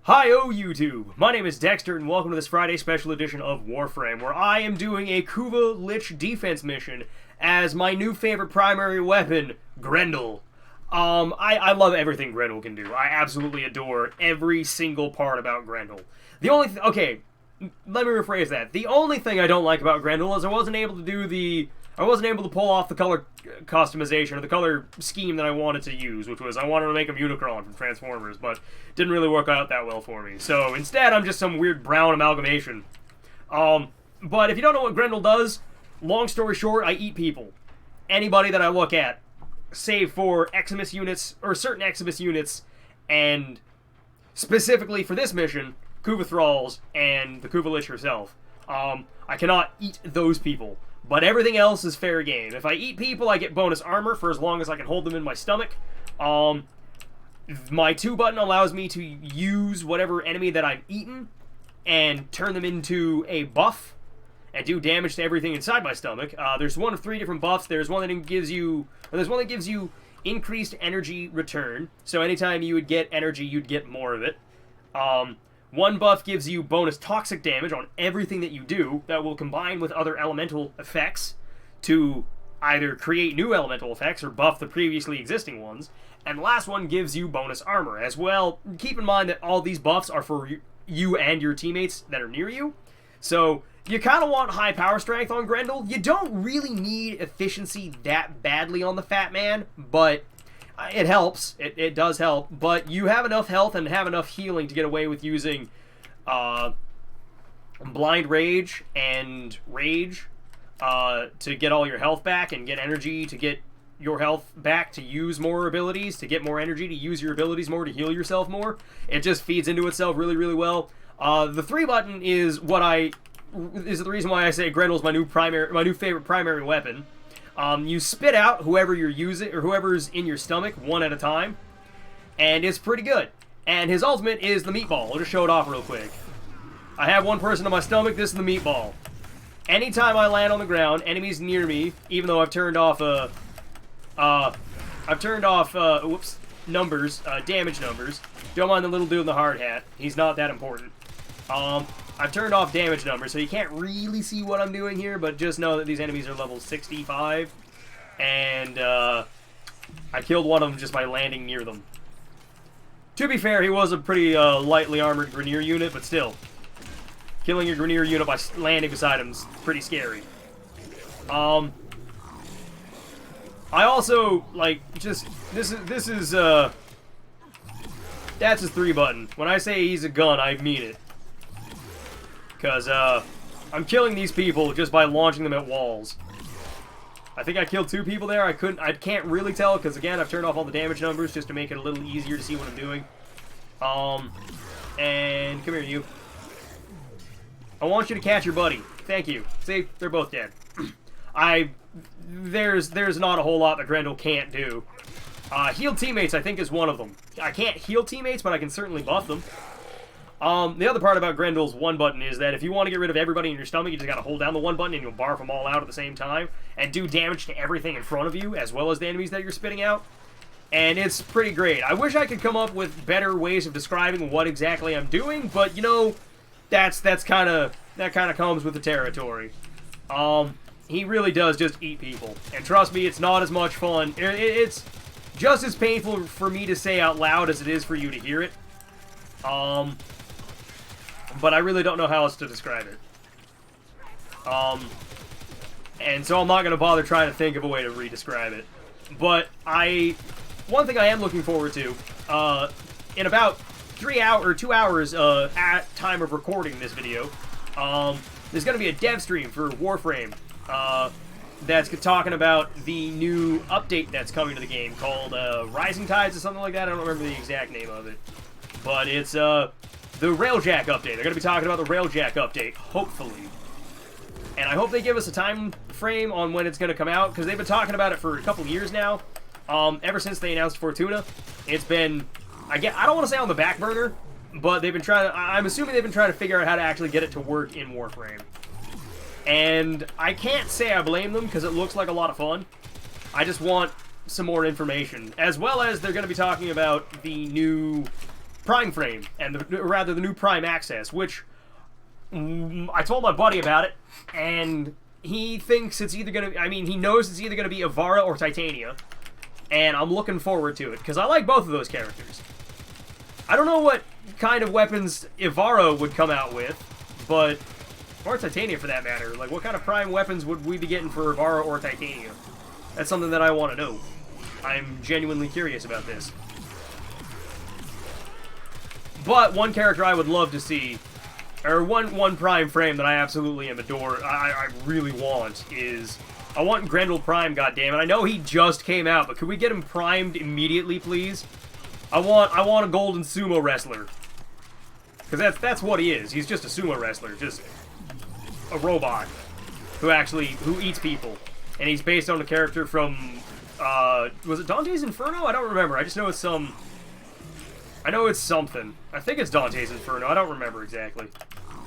Hi-oh YouTube! My name is Dexter and welcome to this Friday special edition of Warframe, where I am doing a Kuva Lich defense mission as my new favorite primary weapon, Grendel. I love everything Grendel can do. I absolutely adore every single part about Grendel. The only okay, let me rephrase that. The only thing I don't like about Grendel is I wasn't able to pull off the color customization or the color scheme that I wanted to use, which was I wanted to make him Unicron from Transformers, but didn't really work out that well for me. So instead, I'm just some weird brown amalgamation. But if you don't know what Grendel does, long story short, I eat people. Anybody that I look at, save for Eximus units, or certain Eximus units, and specifically for this mission, Kuva Thralls and the Kuva Lich herself. I cannot eat those people. But everything else is fair game. If I eat people, I get bonus armor for as long as I can hold them in my stomach. My 2 button allows me to use whatever enemy that I've eaten and turn them into a buff and do damage to everything inside my stomach. There's one of 3 different buffs. There's one that gives you increased energy return. So anytime you would get energy, you'd get more of it. One buff gives you bonus toxic damage on everything that you do that will combine with other elemental effects to either create new elemental effects or buff the previously existing ones. And the last one gives you bonus armor as well. Keep in mind that all these buffs are for you and your teammates that are near you. So you kind of want high power strength on Grendel. You don't really need efficiency that badly on the Fat Man, but it helps. It does help, but you have enough health and have enough healing to get away with using Blind Rage and Rage to get all your health back and get energy to get your health back to use more abilities, to get more energy, to use your abilities more, to heal yourself more. It just feeds into itself really, really well. The 3 button is the reason why I say Grendel's my new favorite primary weapon. You spit out whoever you're using, or whoever's in your stomach, one at a time, and it's pretty good. And his ultimate is the meatball. I'll just show it off real quick. I have one person in my stomach, this is the meatball. Anytime I land on the ground, enemies near me, even though I've turned off, damage numbers. Don't mind the little dude in the hard hat. He's not that important. I've turned off damage numbers, so you can't really see what I'm doing here, but just know that these enemies are level 65, and I killed one of them just by landing near them. To be fair, he was a pretty lightly armored Grineer unit, but still, killing a Grineer unit by landing beside him is pretty scary. I also, that's his 3 button. When I say he's a gun, I mean it. Because, I'm killing these people just by launching them at walls. I think I killed 2 people there. I can't really tell, because again, I've turned off all the damage numbers just to make it a little easier to see what I'm doing. And come here, you. I want you to catch your buddy. Thank you. See, they're both dead. There's not a whole lot that Grendel can't do. Heal teammates, I think, is one of them. I can't heal teammates, but I can certainly buff them. The other part about Grendel's 1 button is that if you want to get rid of everybody in your stomach, you just gotta hold down the 1 button and you'll barf them all out at the same time and do damage to everything in front of you, as well as the enemies that you're spitting out. And it's pretty great. I wish I could come up with better ways of describing what exactly I'm doing, but you know, that kind of comes with the territory. He really does just eat people. And trust me, it's not as much fun. It's just as painful for me to say out loud as it is for you to hear it. But I really don't know how else to describe it. And so I'm not going to bother trying to think of a way to re-describe it. But one thing I am looking forward to, in about 2 hours at time of recording this video, there's going to be a dev stream for Warframe, that's talking about the new update that's coming to the game called Rising Tides or something like that. I don't remember the exact name of it. But it's the Railjack update. They're going to be talking about the Railjack update, hopefully. And I hope they give us a time frame on when it's going to come out, because they've been talking about it for a couple years now. Ever since they announced Fortuna, it's been, I don't want to say on the back burner, but they've been I'm assuming they've been trying to figure out how to actually get it to work in Warframe. And I can't say I blame them, because it looks like a lot of fun. I just want some more information. As well as they're going to be talking about the new Prime Frame, and the new Prime Access, which I told my buddy about it, and he thinks it's either going to... I mean, he knows it's either going to be Ivara or Titania, and I'm looking forward to it, because I like both of those characters. I don't know what kind of weapons Ivara would come out with, but... Or Titania, for that matter. Like, what kind of Prime weapons would we be getting for Ivara or Titania? That's something that I want to know. I'm genuinely curious about this. But one character I would love to see, or one Prime Frame that I absolutely I really want is... I want Grendel Prime, goddammit. I know he just came out, but could we get him primed immediately, please? I want a golden sumo wrestler. Because that's what he is. He's just a sumo wrestler. Just a robot who eats people. And he's based on a character from, was it Dante's Inferno? I don't remember. I just know it's I know it's something. I think it's Dante's Inferno. I don't remember exactly.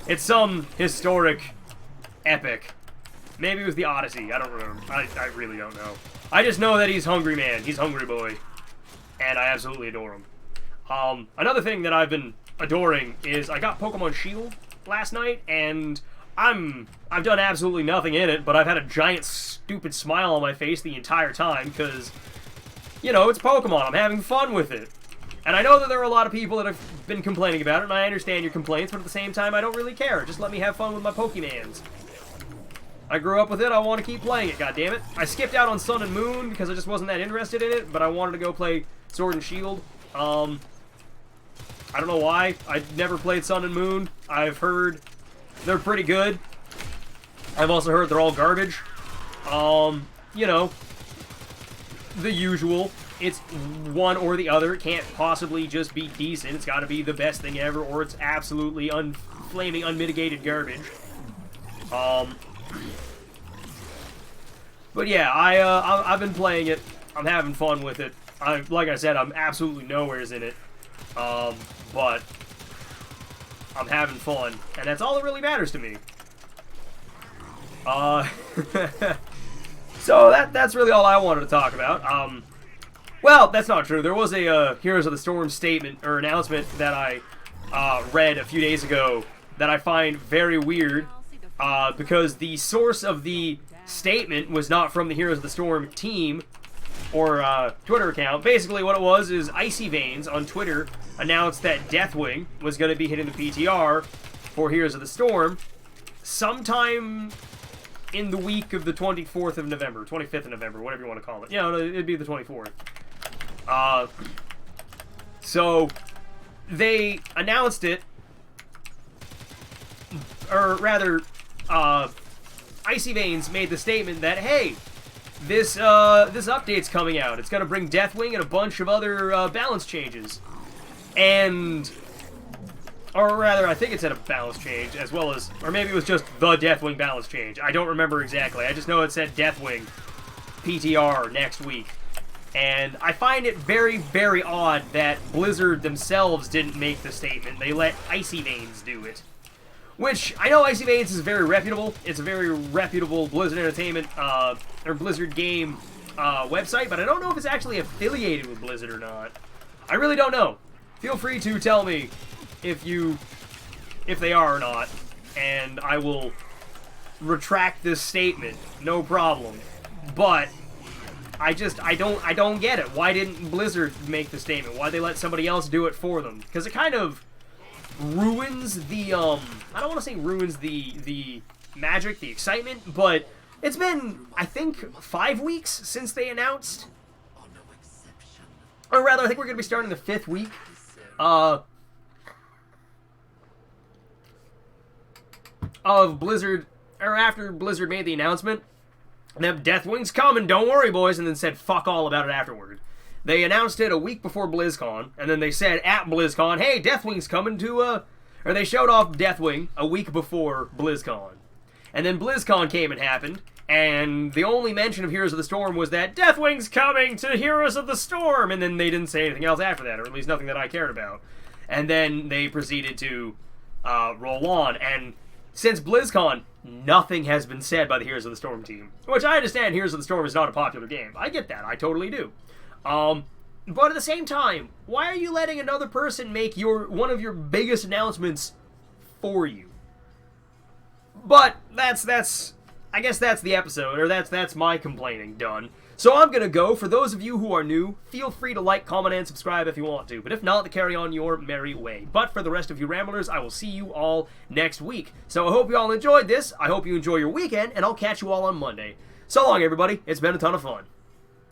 It's some historic epic. Maybe it was the Odyssey. I don't remember. I really don't know. I just know that he's Hungry Man. He's Hungry Boy. And I absolutely adore him. Another thing that I've been adoring is I got Pokemon Shield last night, and I've done absolutely nothing in it, but I've had a giant stupid smile on my face the entire time, because, you know, it's Pokemon. I'm having fun with it. And I know that there are a lot of people that have been complaining about it, and I understand your complaints, but at the same time, I don't really care. Just let me have fun with my Pokemans. I grew up with it, I want to keep playing it, goddammit. I skipped out on Sun and Moon because I just wasn't that interested in it, but I wanted to go play Sword and Shield. I don't know why. I've never played Sun and Moon. I've heard they're pretty good. I've also heard they're all garbage. You know, the usual. It's one or the other. It can't possibly just be decent. It's got to be the best thing ever, or it's absolutely flaming, unmitigated garbage. But yeah, I've been playing it. I'm having fun with it. Like I said, I'm absolutely nowheres in it. But I'm having fun, and that's all that really matters to me. So that's really all I wanted to talk about. Well, that's not true. There was a Heroes of the Storm statement or announcement that I read a few days ago that I find very weird, because the source of the statement was not from the Heroes of the Storm team or Twitter account. Basically what it was is Icy Veins on Twitter announced that Deathwing was going to be hitting the PTR for Heroes of the Storm sometime in the week of the 24th of November, 25th of November, whatever you want to call it. Yeah, it'd be the 24th. So they announced it, or rather, Icy Veins made the statement that, hey, this update's coming out. It's going to bring Deathwing and a bunch of other balance changes. And, or rather, I think it said a balance change, as well as, or maybe it was just the Deathwing balance change. I don't remember exactly. I just know it said Deathwing PTR next week. And I find it very, very odd that Blizzard themselves didn't make the statement. They let Icy Veins do it. Which, I know Icy Veins is very reputable. It's a very reputable Blizzard Entertainment, or Blizzard game website, but I don't know if it's actually affiliated with Blizzard or not. I really don't know. Feel free to tell me if they are or not, and I will retract this statement, no problem. But I don't get it. Why didn't Blizzard make the statement? Why'd they let somebody else do it for them? Because it kind of ruins the, I don't want to say ruins the magic, the excitement, but it's been, I think, 5 weeks since they announced. Or rather, I think we're going to be starting the 5th week. Of Blizzard, or after Blizzard made the announcement. Them Deathwing's coming, don't worry, boys, and then said fuck all about it afterward. They announced it a week before BlizzCon, and then they said at BlizzCon, hey, Deathwing's coming to, or they showed off Deathwing a week before BlizzCon. And then BlizzCon came and happened, and the only mention of Heroes of the Storm was that Deathwing's coming to Heroes of the Storm, and then they didn't say anything else after that, or at least nothing that I cared about. And then they proceeded to roll on, and since BlizzCon, nothing has been said by the Heroes of the Storm team. Which I understand Heroes of the Storm is not a popular game. I get that. I totally do. But at the same time, why are you letting another person make one of your biggest announcements for you? But I guess that's the episode, or that's my complaining done. So I'm gonna go. For those of you who are new, feel free to like, comment, and subscribe if you want to. But if not, to carry on your merry way. But for the rest of you ramblers, I will see you all next week. So I hope you all enjoyed this. I hope you enjoy your weekend, and I'll catch you all on Monday. So long, everybody. It's been a ton of fun.